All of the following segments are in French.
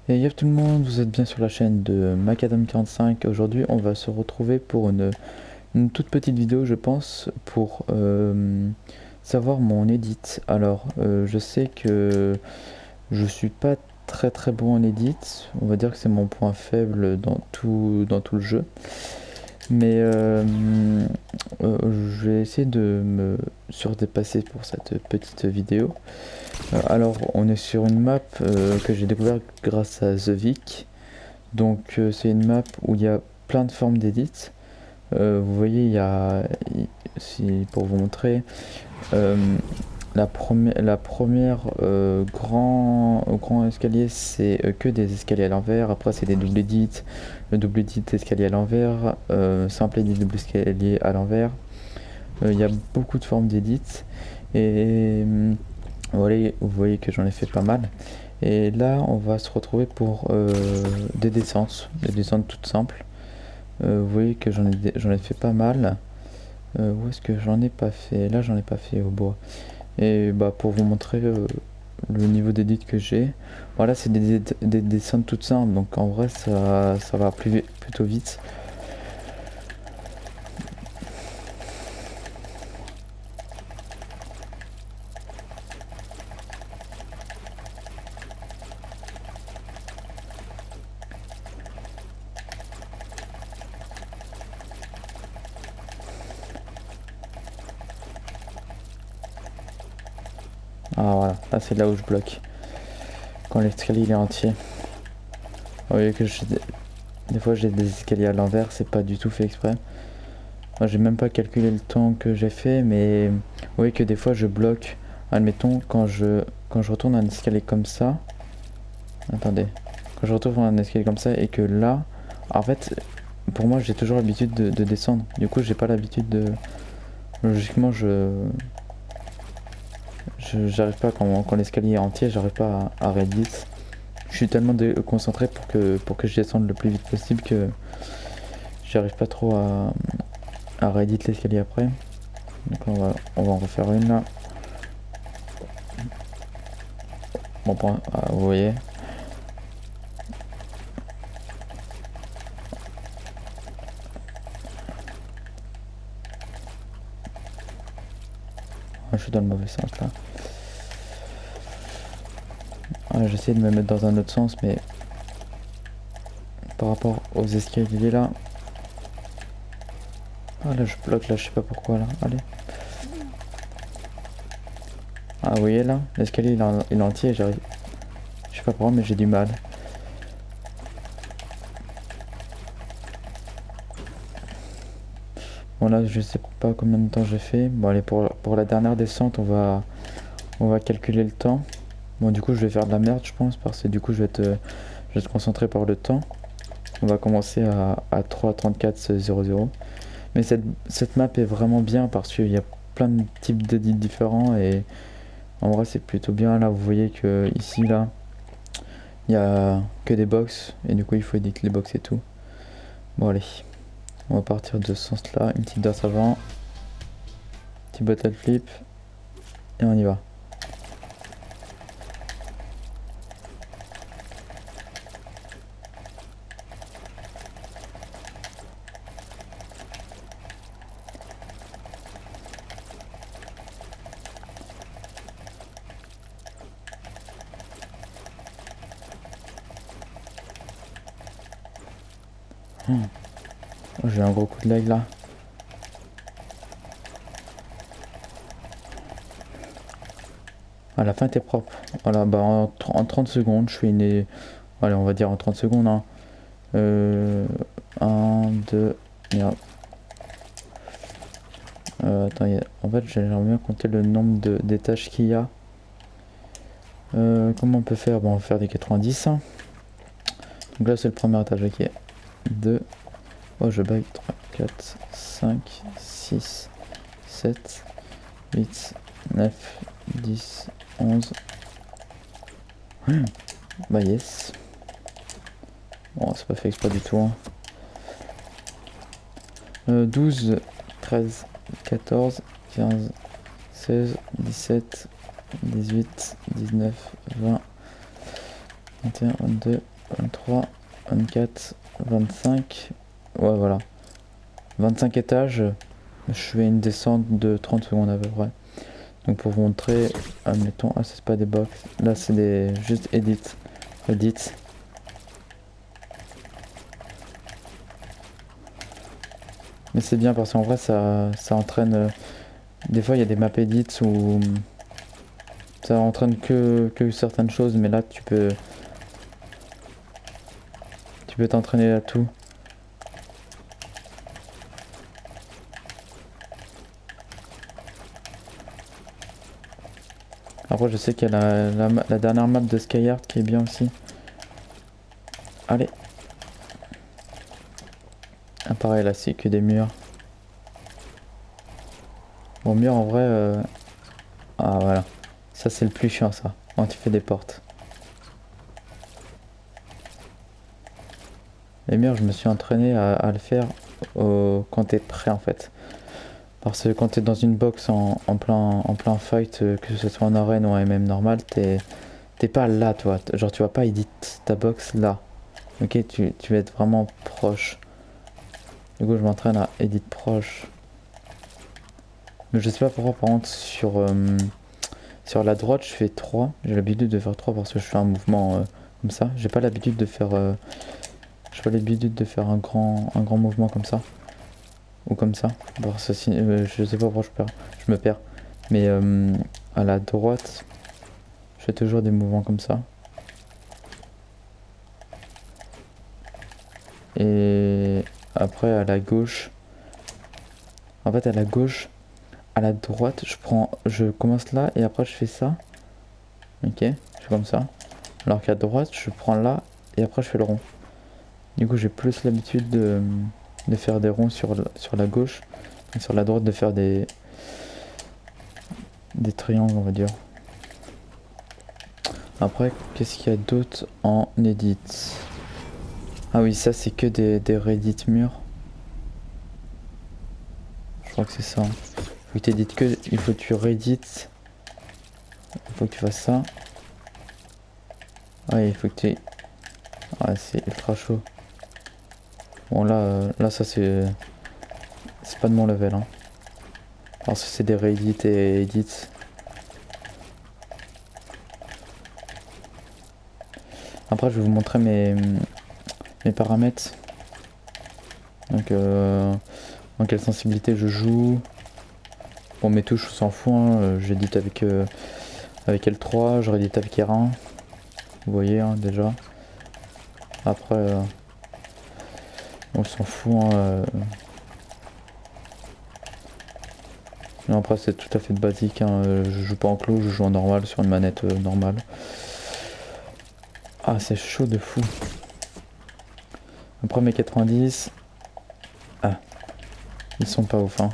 Et yo tout le monde, vous êtes bien sur la chaîne de Macadam45. Aujourd'hui, on va se retrouver pour une toute petite vidéo, je pense, pour savoir mon edit. Alors, je sais que je suis pas très bon en edit. On va dire que c'est mon point faible dans tout le jeu. Mais je vais essayer de me surdépasser pour cette petite vidéo. Alors, on est sur une map que j'ai découverte grâce à The Vic. Donc, c'est une map où il y a plein de formes d'edit. Vous voyez, il y a, pour vous montrer, euh, la première grand escalier, c'est que des escaliers à l'envers. Après, c'est des double edits. Le double edit escalier à l'envers, simple edit double escalier à l'envers. Il y a beaucoup de formes d'edit. Et voilà, vous voyez que j'en ai fait pas mal. Et là, on va se retrouver pour des descentes toutes simples. Vous voyez que j'en ai fait pas mal. Où est-ce que j'en ai pas fait? Là, j'en ai pas fait au bois. Et bah, pour vous montrer le niveau d'édit que j'ai, voilà, c'est des descentes toutes simples. Donc en vrai, ça va plutôt vite. Ah voilà, là c'est là où je bloque. Quand l'escalier il est entier. Vous voyez que des fois j'ai des escaliers à l'envers, c'est pas du tout fait exprès. Moi, j'ai même pas calculé le temps que j'ai fait, mais vous voyez que des fois je bloque. Admettons, quand je retourne un escalier comme ça. Attendez. Quand je retourne un escalier comme ça et que là, en fait, pour moi j'ai toujours l'habitude de descendre. Du coup, j'ai pas l'habitude de. Logiquement, j'arrive pas quand l'escalier est entier, j'arrive pas à Reddit. Je suis tellement concentré pour que je descende le plus vite possible que j'arrive pas trop à Reddit l'escalier après. Donc on va en refaire une là. Bon point, vous voyez. Je suis dans le mauvais sens là. J'essaie de me mettre dans un autre sens, mais par rapport aux escaliers là. Ah là je bloque là, je sais pas pourquoi là. Allez. Ah vous voyez là, l'escalier il est entier et j'arrive. Je sais pas pourquoi mais j'ai du mal. Bon là je sais pas combien de temps j'ai fait. Bon allez pour la dernière descente on va calculer le temps. Bon du coup je vais faire de la merde je pense parce que du coup je vais être concentré par le temps. On va commencer à 3:34:00. Mais cette map est vraiment bien parce qu'il y a plein de types d'édits différents et en vrai c'est plutôt bien. Là vous voyez que ici là il y a que des box et du coup il faut éditer les box et tout. Bon allez, on va partir de ce sens là, une petite danse avant, petit bottle flip et on y va. Oh, j'ai un gros coup de lag là. À la fin t'es propre. Voilà, bah en 30 secondes, je fais une. Allez, on va dire en 30 secondes. Hein. 1, 2. Merde. Attends, en fait, j'aimerais bien compter le nombre d'étages qu'il y a. Comment on peut faire? Bon, on va faire des 90. Hein. Donc là, c'est le premier étage. Ok. 2. Oh, je bug. 3, 4, 5, 6, 7, 8, 9, 10, 11. Bah, yes. Bon, c'est pas fait exprès du tout. Hein. 12, 13, 14, 15, 16, 17, 18, 19, 20, 21, 22, 23, 24, 25. Ouais, voilà. 25 étages. Je fais une descente de 30 secondes à peu près. Donc pour vous montrer, admettons, ah c'est pas des box, là c'est des juste edit. Mais c'est bien parce qu'en vrai ça entraîne. Des fois il y a des maps edits où ça entraîne que certaines choses, mais là tu peux t'entraîner à tout. Après je sais qu'il y a la dernière map de Skyheart qui est bien aussi. Allez. Ah pareil là c'est que des murs. Bon mur en vrai ah voilà. Ça c'est le plus chiant ça. Quand tu fais des portes. Les murs je me suis entraîné à le faire quand t'es prêt en fait. Parce que quand t'es dans une box en plein fight, que ce soit en arène ou en MM normal, t'es pas là toi. Genre tu vas pas edit ta box là. Ok, tu vas être vraiment proche. Du coup je m'entraîne à edit proche. Mais je sais pas pourquoi par contre sur la droite je fais 3. J'ai l'habitude de faire 3 parce que je fais un mouvement comme ça. J'ai pas l'habitude de faire un grand mouvement comme ça. Ou comme ça. Parce que je sais pas pourquoi je me perds. Mais à la droite, je fais toujours des mouvements comme ça. Et après à la gauche. En fait à la gauche, à la droite, je commence là et après je fais ça. Ok, je fais comme ça. Alors qu'à droite, je prends là et après je fais le rond. Du coup j'ai plus l'habitude de faire des ronds sur la gauche. Et sur la droite de faire des triangles on va dire. Après, qu'est-ce qu'il y a d'autre en edit? Ah oui, ça c'est que des Reddit murs. Je crois que c'est ça. Il faut que tu réédites. Il faut que tu fasses ça. Ouais, il faut que tu... Ouais, c'est ultra chaud. Bon là ça c'est pas de mon level hein. Parce que c'est des réédits et edits. Après je vais vous montrer mes paramètres. Donc en quelle sensibilité je joue. Bon mes touches on s'en fout hein. J'édite avec L3, je réédite avec R1. Vous voyez hein, déjà. Après on s'en fout hein, non, après c'est tout à fait basique hein. Je joue pas en clos, je joue en normal sur une manette normale. Ah c'est chaud de fou. Après mes 90. Ah ils sont pas ouf hein.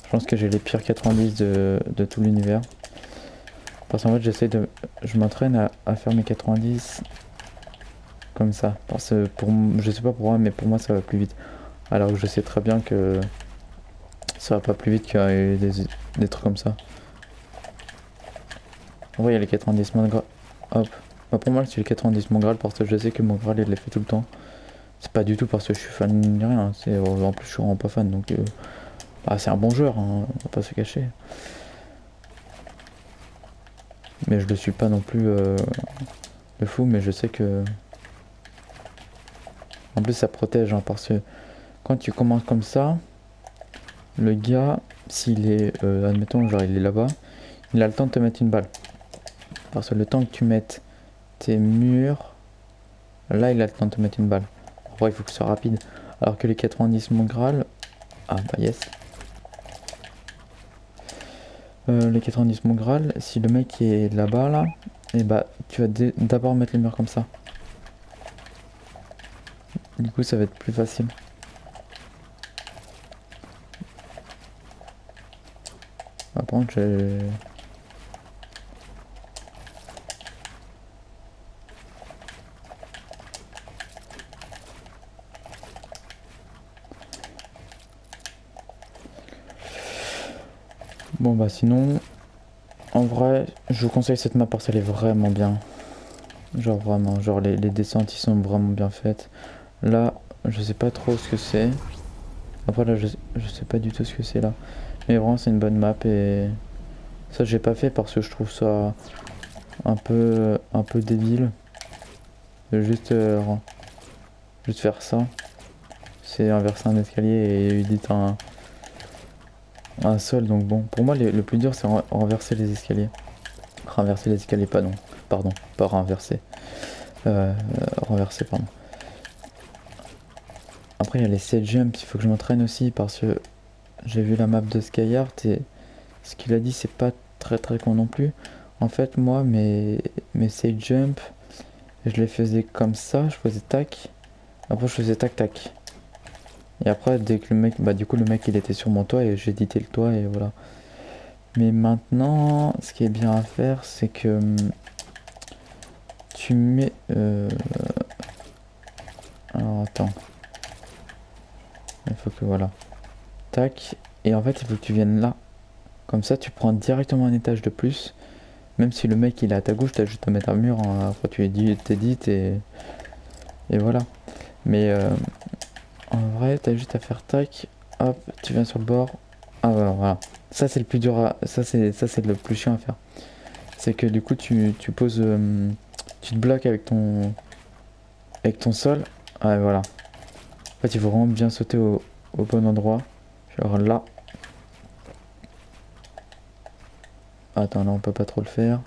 Je pense que j'ai les pires 90 de tout l'univers. Parce qu'en fait je m'entraîne à faire mes 90 comme ça. Parce que je sais pas pour moi mais pour moi ça va plus vite. Alors que je sais très bien que ça va pas plus vite que des trucs comme ça. En vrai il y a les 90 mon Graal. Hop. Bah pour moi c'est les 90 mon Graal parce que je sais que mon Graal il les fait tout le temps. C'est pas du tout parce que je suis fan ni rien. C'est en plus je suis vraiment pas fan donc bah, c'est un bon joueur hein, on va pas se cacher. Mais je le suis pas non plus de fou mais je sais que en plus ça protège hein, parce que quand tu commences comme ça, le gars s'il est admettons genre il est là-bas, il a le temps de te mettre une balle. Parce que le temps que tu mettes tes murs, là il a le temps de te mettre une balle. En vrai il faut que ce soit rapide. Alors que les 90 mon Graal, ah bah yes. Les 90 mon Graal, si le mec est là-bas là, et bah tu vas d'abord mettre les murs comme ça. Du coup ça va être plus facile. Par contre j'ai... Bon bah sinon, en vrai, je vous conseille cette map parce qu'elle est vraiment bien. Genre vraiment, genre les descentes ils sont vraiment bien faites. Là, je sais pas trop ce que c'est. Après là, je sais pas du tout ce que c'est là. Mais vraiment, c'est une bonne map et ça j'ai pas fait parce que je trouve ça un peu débile. De juste faire ça. C'est inverser un escalier et éditer un sol. Donc bon, pour moi le plus dur c'est renverser les escaliers. Renverser les escaliers, pas non. Pardon, pas renverser. Renverser, pardon. Après il y a les set jumps, il faut que je m'entraîne aussi parce que j'ai vu la map de Skyheart et ce qu'il a dit c'est pas très con non plus. En fait moi mes set jump, je les faisais comme ça, je faisais tac. Après je faisais tac tac. Et après dès que le mec, bah du coup le mec il était sur mon toit et j'ai édité le toit et voilà. Mais maintenant ce qui est bien à faire c'est que tu mets... Alors attends. Il faut que voilà. Tac. Et en fait il faut que tu viennes là. Comme ça tu prends directement un étage de plus. Même si le mec il est à ta gauche, t'as juste à mettre un mur. Hein. Après tu t'édites et voilà. Mais en vrai t'as juste à faire tac. Hop, tu viens sur le bord. Ah voilà. Ça c'est le plus dur à... Ça c'est le plus chiant à faire. C'est que du coup tu poses... tu te bloques avec ton sol. Ah voilà. En fait il faut vraiment bien sauter au bon endroit. Genre là. Attends là on peut pas trop le faire.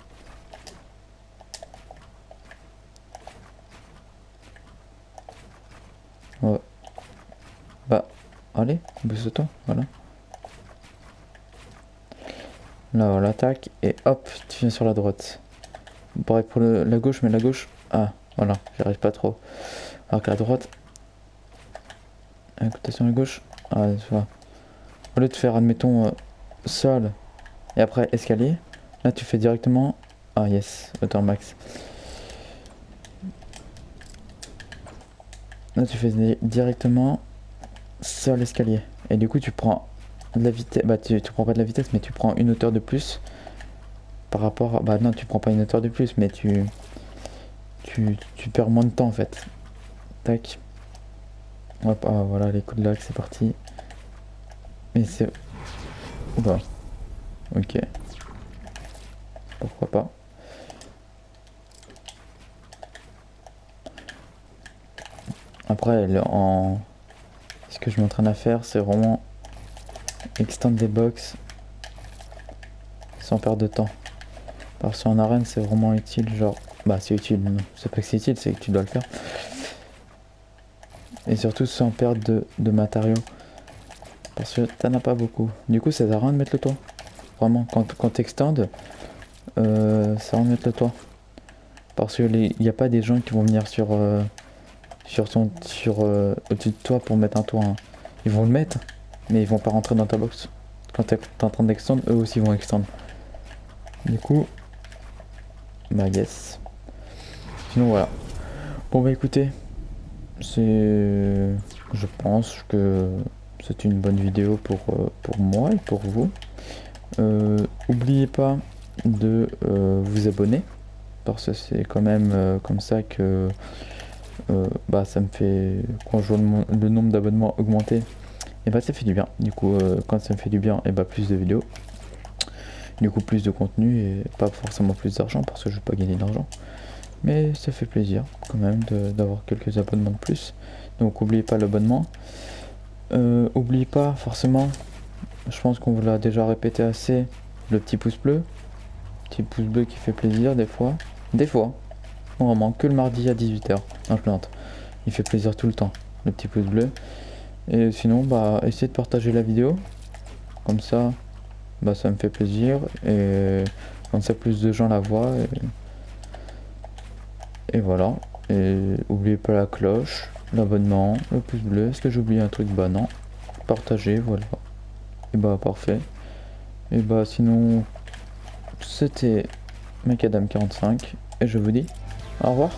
Ouais. Bah allez, booste-toi, voilà. Là voilà, tac, et hop, tu viens sur la droite. Pareil pour la gauche, mais la gauche... Ah, voilà, j'arrive pas trop. Alors que la droite... Attention à la gauche. Ah, tu vois. Au lieu de faire, admettons, sol, et après escalier, là tu fais directement... Ah yes, hauteur max. Là tu fais directement sol, escalier. Et du coup tu prends de la vitesse... Bah tu prends pas de la vitesse, mais tu prends une hauteur de plus. Par rapport à... Bah non, tu prends pas une hauteur de plus, mais tu perds moins de temps en fait. Tac. Hop, ah, voilà les coups de lag, c'est parti. Mais c'est... Oula. Ok. Pourquoi pas. Après, ce que je m'entraîne à faire, c'est vraiment extendre des box sans perdre de temps. Parce qu'en arène, c'est vraiment utile, genre... Bah c'est utile, non. C'est pas que c'est utile, c'est que tu dois le faire. Et surtout sans perdre de matériaux. Parce que t'en as pas beaucoup. Du coup, ça sert à rien de mettre le toit. Vraiment, quand t'extendes, ça sert à rien de mettre le toit. Parce que il n'y a pas des gens qui vont venir au-dessus de toi pour mettre un toit. Hein. Ils vont le mettre, mais ils vont pas rentrer dans ta box. Quand t'es en train d'extendre, eux aussi vont extendre. Du coup, bah yes. Sinon voilà. Bon bah écoutez, je pense que c'est une bonne vidéo pour moi et pour vous. Oubliez pas de vous abonner parce que c'est quand même comme ça que bah ça me fait, quand je vois le nombre d'abonnements augmenter, et bah ça fait du bien. Du coup quand ça me fait du bien, et bah plus de vidéos, du coup plus de contenu et pas forcément plus d'argent parce que je veux pas gagner d'argent, mais ça fait plaisir quand même d'avoir quelques abonnements de plus. Donc oubliez pas l'abonnement, oubliez pas forcément, je pense qu'on vous l'a déjà répété assez, le petit pouce bleu qui fait plaisir des fois, vraiment que le mardi à 18 h. Non, je plaisante. Il fait plaisir tout le temps, le petit pouce bleu. Et sinon, bah, essayez de partager la vidéo. Comme ça, bah, ça me fait plaisir. Et comme ça, plus de gens la voient. Et voilà. Et n'oubliez pas la cloche, l'abonnement, le pouce bleu. Est-ce que j'ai oublié un truc? Bah non. Partagez, voilà. Et bah, parfait. Et bah, sinon, c'était Macadam45. Et je vous dis au revoir.